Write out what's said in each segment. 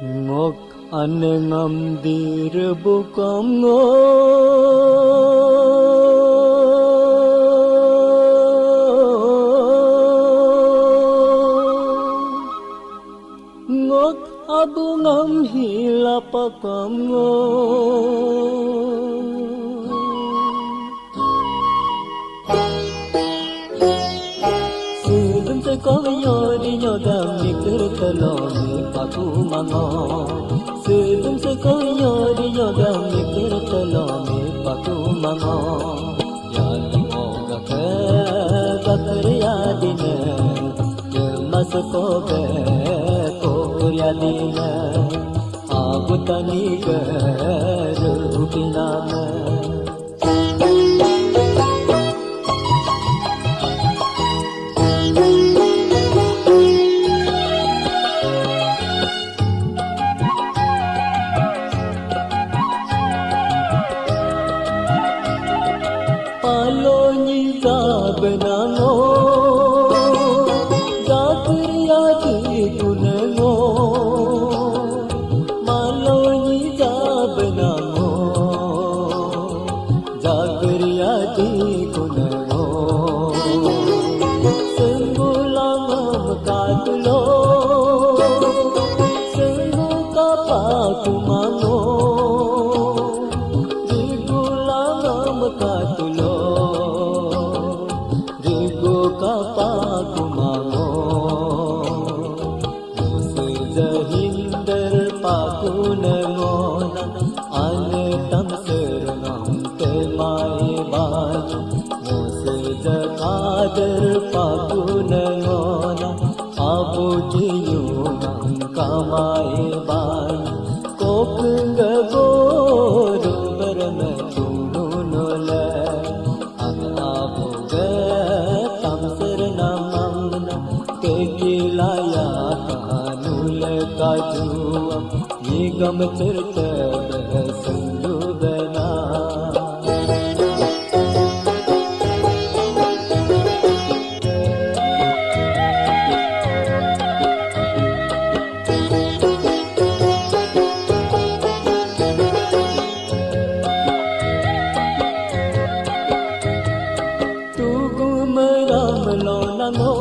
ngok ane ngam dir bukam ngo ngok abu ngam hilapakam ngo có yo đi yo đam đi cứ tơ lo mi pa tu mango sự đúng sẽ có yo đi yo đam đi cứ tơ lo mi pa tu mango ya ni mo ga ke ya di ne ye mas ko be ko ya di ne abu tani ke rupina me benango jakriya di kunengo maloni ja benango jakriya di kunengo sengulang katulo sengu kapakumano digulang katulo kapakumango mose jahinder pakunengona ane tam serenam te mai baj mose jakader pakunengona abu jiyunam kamai baj kokungga bodo berme tununole ang abu laya kanul kaju ye gam chirte sundu bena tu gumaram lo nango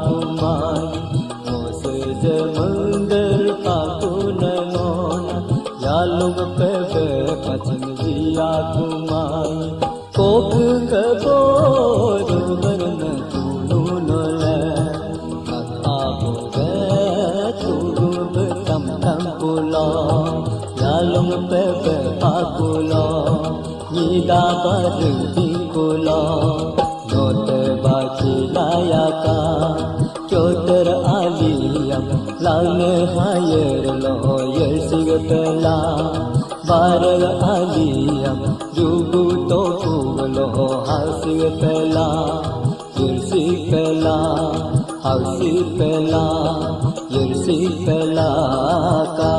kumai mose jamandar pakunengona yalung pebe paching jiya kumai kok gabo rubarna tununole abu ge tugub tam tam pulo yalung pebe pakulo nida bardi kulo note bachi layaka chotar aliyam lane hayer loyer sigatla bar aliyam jugu to kulo hasigatla yirsikla hasigatla yirsikla ka